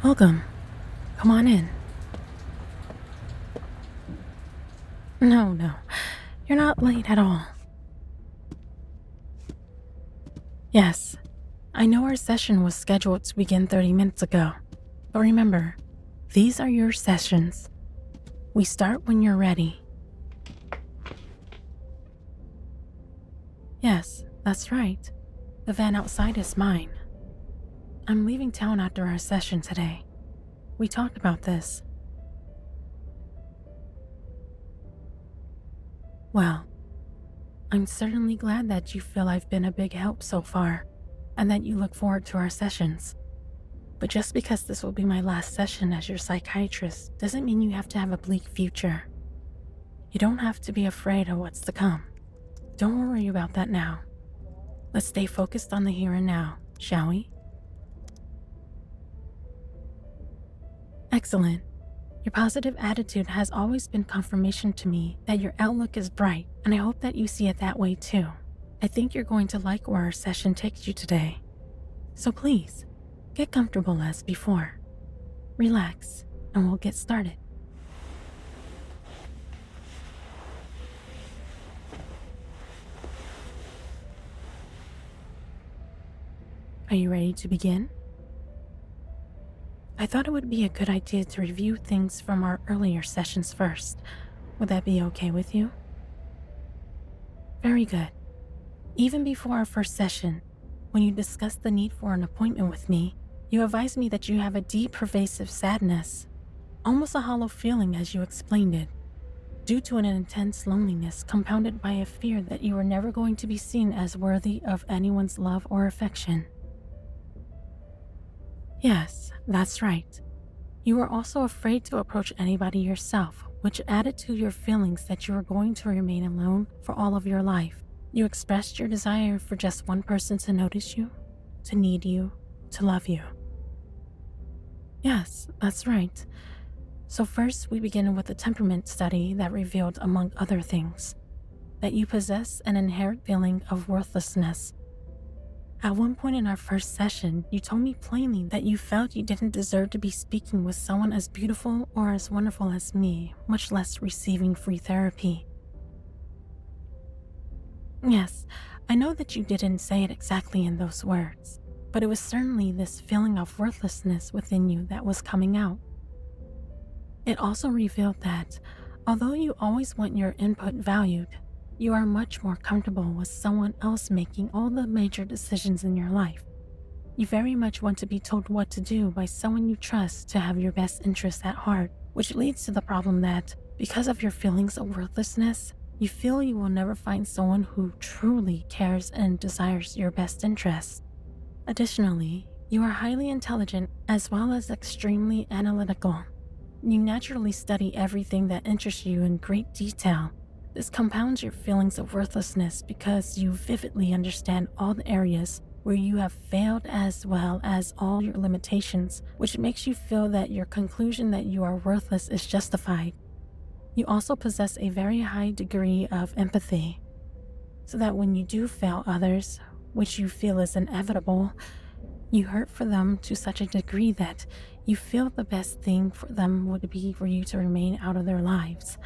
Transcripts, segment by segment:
Welcome. Come on in. No, you're not late at all. Yes, I know our session was scheduled to begin 30 minutes ago, but remember, these are your sessions. We start when you're ready. Yes, that's right. The van outside is mine. I'm leaving town after our session today. We talked about this. Well, I'm certainly glad that you feel I've been a big help so far, and that you look forward to our sessions. But just because this will be my last session as your psychiatrist doesn't mean you have to have a bleak future. You don't have to be afraid of what's to come. Don't worry about that now. Let's stay focused on the here and now, shall we? Excellent. Your positive attitude has always been confirmation to me that your outlook is bright, and I hope that you see it that way too. I think you're going to like where our session takes you today. So please, get comfortable as before. Relax, and we'll get started. Are you ready to begin? I thought it would be a good idea to review things from our earlier sessions first. Would that be okay with you? Very good. Even before our first session, when you discussed the need for an appointment with me, you advised me that you have a deep, pervasive sadness, almost a hollow feeling as you explained it, due to an intense loneliness compounded by a fear that you were never going to be seen as worthy of anyone's love or affection. Yes, that's right. You were also afraid to approach anybody yourself, which added to your feelings that you were going to remain alone for all of your life. You expressed your desire for just one person to notice you, to need you, to love you. Yes, that's right. So first, we begin with a temperament study that revealed, among other things, that you possess an inherent feeling of worthlessness. At one point in our first session, you told me plainly that you felt you didn't deserve to be speaking with someone as beautiful or as wonderful as me, much less receiving free therapy. Yes, I know that you didn't say it exactly in those words, but it was certainly this feeling of worthlessness within you that was coming out. It also revealed that, although you always want your input valued, you are much more comfortable with someone else making all the major decisions in your life. You very much want to be told what to do by someone you trust to have your best interests at heart, which leads to the problem that, because of your feelings of worthlessness, you feel you will never find someone who truly cares and desires your best interests. Additionally, you are highly intelligent as well as extremely analytical. You naturally study everything that interests you in great detail. This compounds your feelings of worthlessness because you vividly understand all the areas where you have failed as well as all your limitations, which makes you feel that your conclusion that you are worthless is justified. You also possess a very high degree of empathy, so that when you do fail others, which you feel is inevitable, you hurt for them to such a degree that you feel the best thing for them would be for you to remain out of their lives.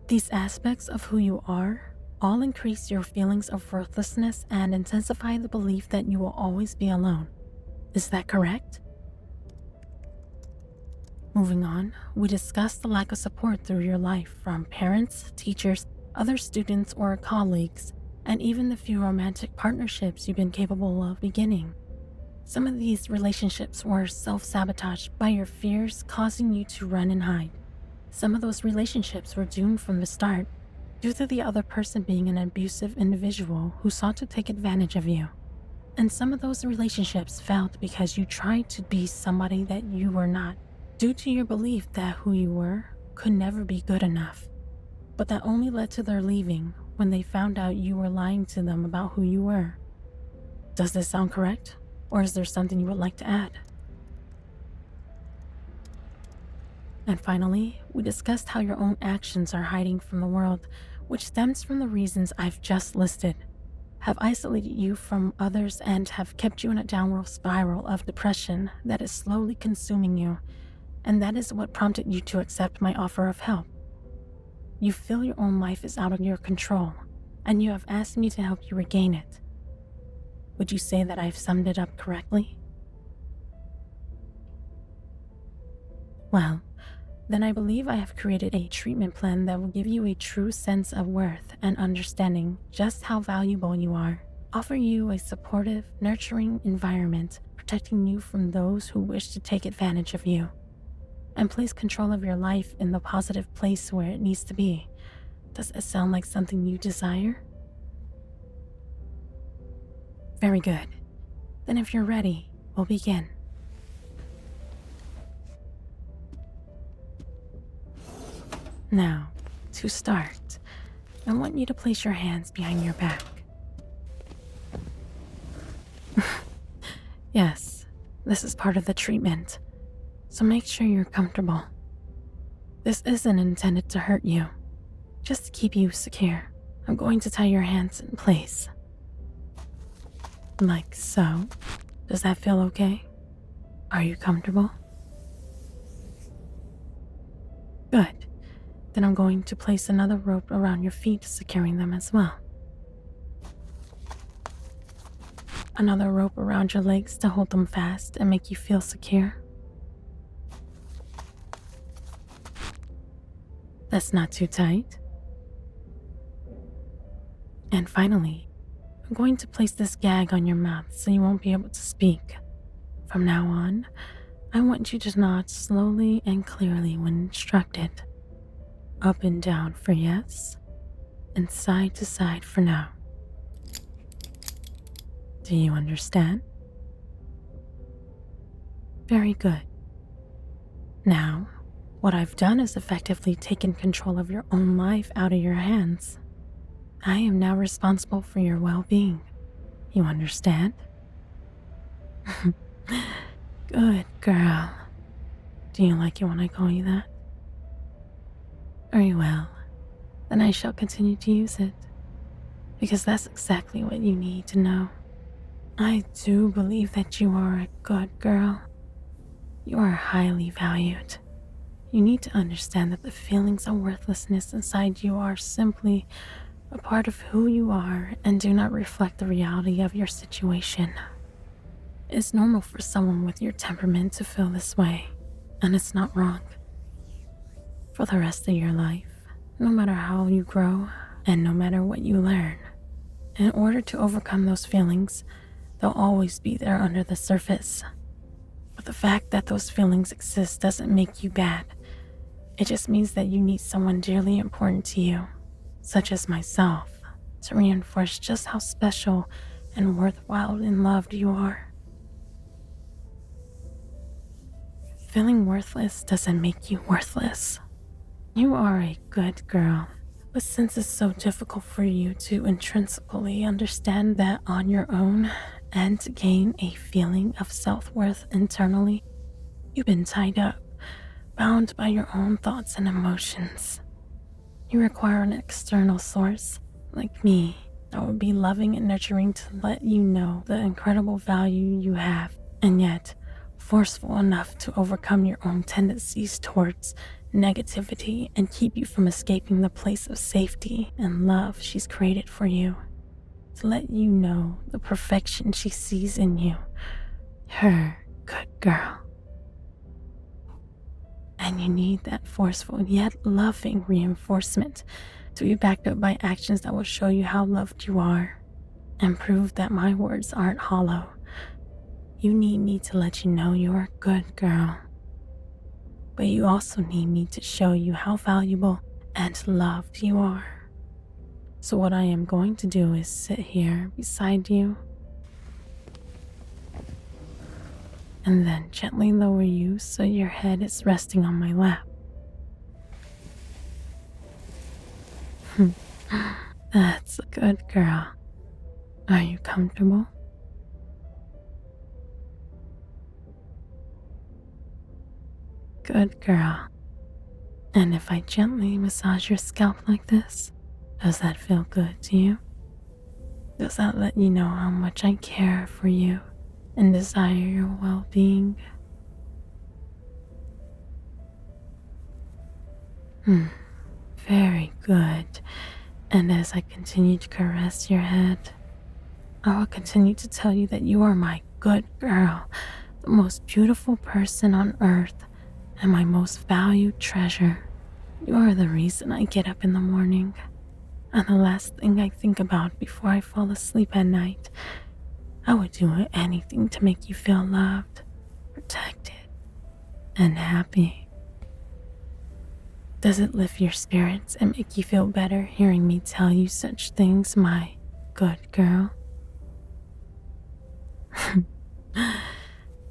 These aspects of who you are all increase your feelings of worthlessness and intensify the belief that you will always be alone. Is that correct? Moving on, we discussed the lack of support through your life from parents, teachers, other students or colleagues, and even the few romantic partnerships you've been capable of beginning. Some of these relationships were self-sabotaged by your fears, causing you to run and hide. Some of those relationships were doomed from the start due to the other person being an abusive individual who sought to take advantage of you. And some of those relationships failed because you tried to be somebody that you were not, due to your belief that who you were could never be good enough. But that only led to their leaving, when they found out you were lying to them about who you were. Does this sound correct? Or is there something you would like to add? And finally, we discussed how your own actions are hiding from the world, which stems from the reasons I've just listed, have isolated you from others and have kept you in a downward spiral of depression that is slowly consuming you, and that is what prompted you to accept my offer of help. You feel your own life is out of your control, and you have asked me to help you regain it. Would you say that I've summed it up correctly? Well, then I believe I have created a treatment plan that will give you a true sense of worth and understanding just how valuable you are, offer you a supportive, nurturing environment, protecting you from those who wish to take advantage of you, and place control of your life in the positive place where it needs to be. Does it sound like something you desire? Very good. Then if you're ready, we'll begin. Now, to start, I want you to place your hands behind your back. Yes, this is part of the treatment, so make sure you're comfortable. This isn't intended to hurt you, just to keep you secure. I'm going to tie your hands in place. Like so. Does that feel okay? Are you comfortable? Good. Then I'm going to place another rope around your feet, securing them as well. Another rope around your legs to hold them fast and make you feel secure. That's not too tight. And finally, I'm going to place this gag on your mouth so you won't be able to speak. From now on, I want you to nod slowly and clearly when instructed. Up and down for yes, and side to side for no. Do you understand? Very good. Now, what I've done is effectively taken control of your own life out of your hands. I am now responsible for your well-being. You understand? Good girl. Do you like it when I call you that? Very well. Then I shall continue to use it, because that's exactly what you need to know. I do believe that you are a good girl. You are highly valued. You need to understand that the feelings of worthlessness inside you are simply a part of who you are and do not reflect the reality of your situation. It's normal for someone with your temperament to feel this way, and it's not wrong. For the rest of your life, no matter how you grow and no matter what you learn, in order to overcome those feelings, they'll always be there under the surface. But the fact that those feelings exist doesn't make you bad. It just means that you need someone dearly important to you, such as myself, to reinforce just how special and worthwhile and loved you are. Feeling worthless doesn't make you worthless. You are a good girl, but since it's so difficult for you to intrinsically understand that on your own and to gain a feeling of self-worth internally, you've been tied up, bound by your own thoughts and emotions. You require an external source, like me, that would be loving and nurturing to let you know the incredible value you have, and yet forceful enough to overcome your own tendencies towards negativity and keep you from escaping the place of safety and love she's created for you, to let you know the perfection she sees in you, her good girl. And you need that forceful yet loving reinforcement to be backed up by actions that will show you how loved you are and prove that my words aren't hollow. You need me to let you know you're a good girl. But you also need me to show you how valuable and loved you are. So what I am going to do is sit here beside you and then gently lower you so your head is resting on my lap. That's a good girl. Are you comfortable? Good girl. And if I gently massage your scalp like this, does that feel good to you? Does that let you know how much I care for you and desire your well-being? Very good. And as I continue to caress your head, I will continue to tell you that you are my good girl, the most beautiful person on earth, and my most valued treasure. You are the reason I get up in the morning, and the last thing I think about before I fall asleep at night. I would do anything to make you feel loved, protected, and happy. Does it lift your spirits and make you feel better hearing me tell you such things, my good girl?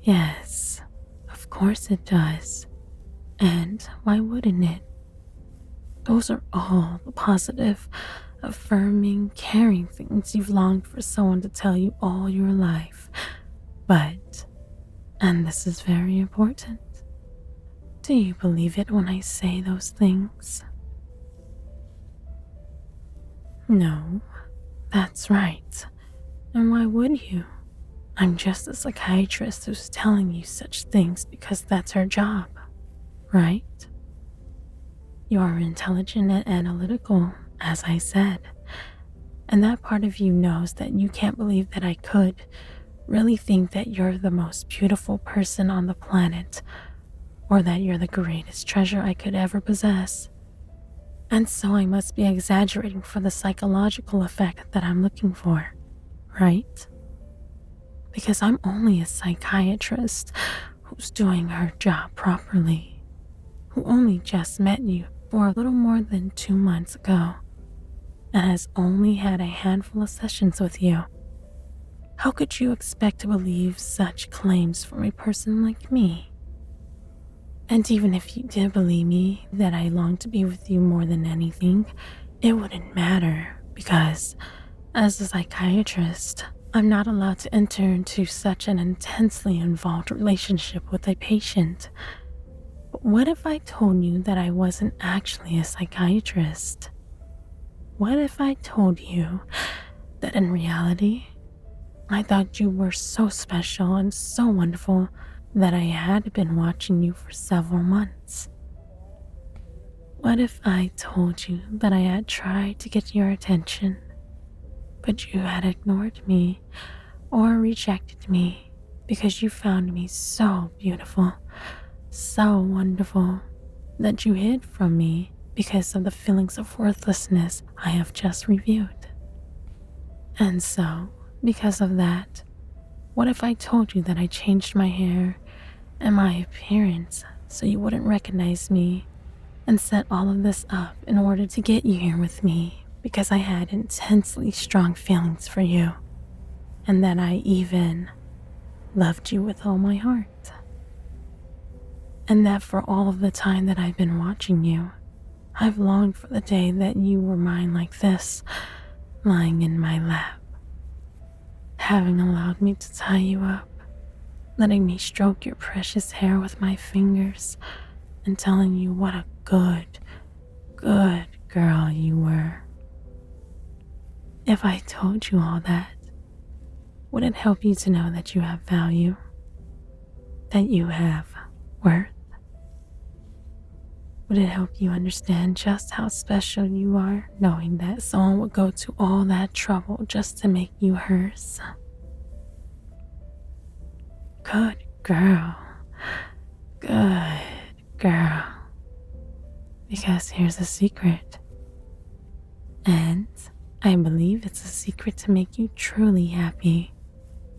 Yes, of course it does. And why wouldn't it? Those are all the positive, affirming, caring things you've longed for someone to tell you all your life. But, and this is very important, do you believe it when I say those things? No, that's right. And why would you? I'm just a psychiatrist who's telling you such things because that's her job, right? You are intelligent and analytical, as I said, and that part of you knows that you can't believe that I could really think that you're the most beautiful person on the planet, or that you're the greatest treasure I could ever possess. And so I must be exaggerating for the psychological effect that I'm looking for, right? Because I'm only a psychiatrist who's doing her job properly, who only just met you for a little more than 2 months ago, and has only had a handful of sessions with you. How could you expect to believe such claims from a person like me? And even if you did believe me that I long to be with you more than anything, it wouldn't matter because, as a psychiatrist, I'm not allowed to enter into such an intensely involved relationship with a patient. But what if I told you that I wasn't actually a psychiatrist? What if I told you that in reality, I thought you were so special and so wonderful that I had been watching you for several months? What if I told you that I had tried to get your attention, but you had ignored me or rejected me because you found me so beautiful, so wonderful, that you hid from me because of the feelings of worthlessness I have just reviewed? And so, because of that, what if I told you that I changed my hair and my appearance so you wouldn't recognize me, and set all of this up in order to get you here with me because I had intensely strong feelings for you, and that I even loved you with all my heart? And that for all of the time that I've been watching you, I've longed for the day that you were mine like this, lying in my lap, having allowed me to tie you up, letting me stroke your precious hair with my fingers, and telling you what a good girl you were. If I told you all that, would it help you to know that you have value? That you have worth? Would it help you understand just how special you are, knowing that someone would go to all that trouble just to make you hers? Good girl. Good girl. Because here's a secret. And I believe it's a secret to make you truly happy.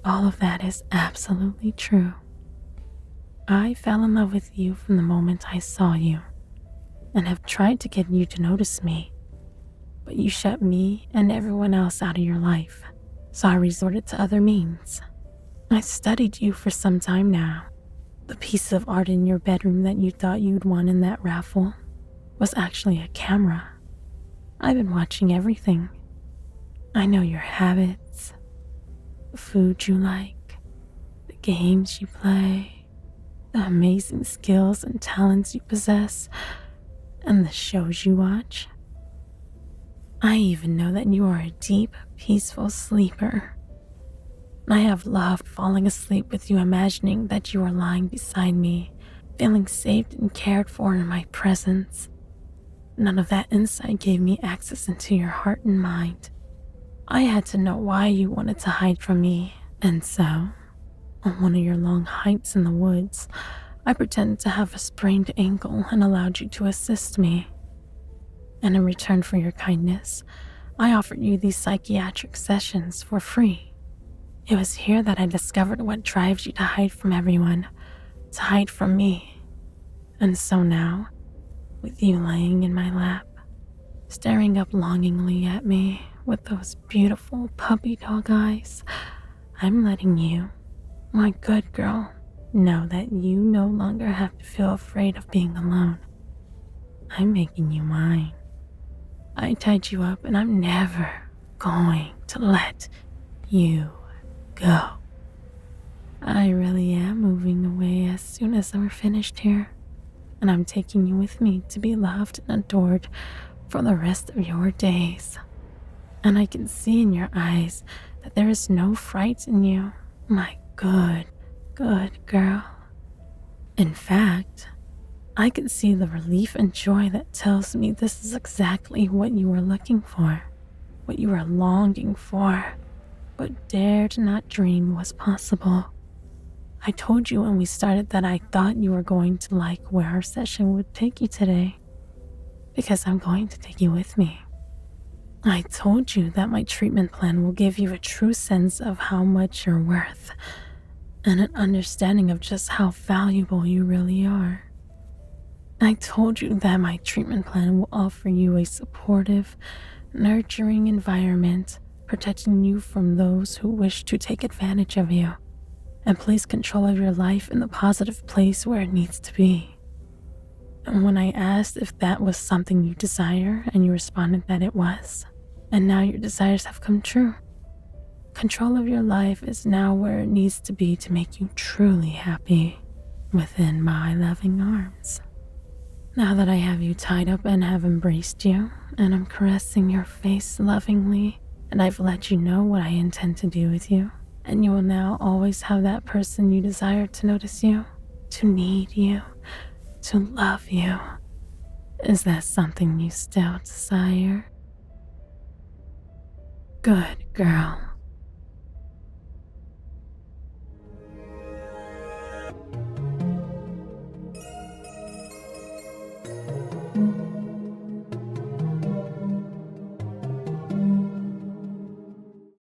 All of that is absolutely true. I fell in love with you from the moment I saw you, and have tried to get you to notice me, but you shut me and everyone else out of your life, so I resorted to other means. I studied you for some time now. The piece of art in your bedroom that you thought you'd won in that raffle was actually a camera. I've been watching everything, I know your habits, the food you like, the games you play, the amazing skills and talents you possess, and the shows you watch. I even know that you are a deep, peaceful sleeper. I have loved falling asleep with you, imagining that you are lying beside me, feeling safe and cared for in my presence. None of that insight gave me access into your heart and mind. I had to know why you wanted to hide from me, and so, on one of your long hikes in the woods, I pretended to have a sprained ankle and allowed you to assist me. And in return for your kindness, I offered you these psychiatric sessions for free. It was here that I discovered what drives you to hide from everyone, to hide from me. And so now, with you laying in my lap, staring up longingly at me with those beautiful puppy dog eyes, I'm letting you, my good girl, know that you no longer have to feel afraid of being alone. I'm making you mine. I tied you up and I'm never going to let you go. I really am moving away as soon as we're finished here, and I'm taking you with me to be loved and adored for the rest of your days. And I can see in your eyes that there is no fright in you, my good, good girl. In fact, I can see the relief and joy that tells me this is exactly what you were looking for, what you were longing for, but dared not dream was possible. I told you when we started that I thought you were going to like where our session would take you today, because I'm going to take you with me. I told you that my treatment plan will give you a true sense of how much you're worth and an understanding of just how valuable you really are. I told you that my treatment plan will offer you a supportive, nurturing environment, protecting you from those who wish to take advantage of you, and place control of your life in the positive place where it needs to be. And when I asked if that was something you desire, and you responded that it was, and now your desires have come true. Control of your life is now where it needs to be to make you truly happy within my loving arms. Now that I have you tied up and have embraced you, and I'm caressing your face lovingly, and I've let you know what I intend to do with you, and you will now always have that person you desire to notice you, to need you, to love you. Is that something you still desire? Good girl.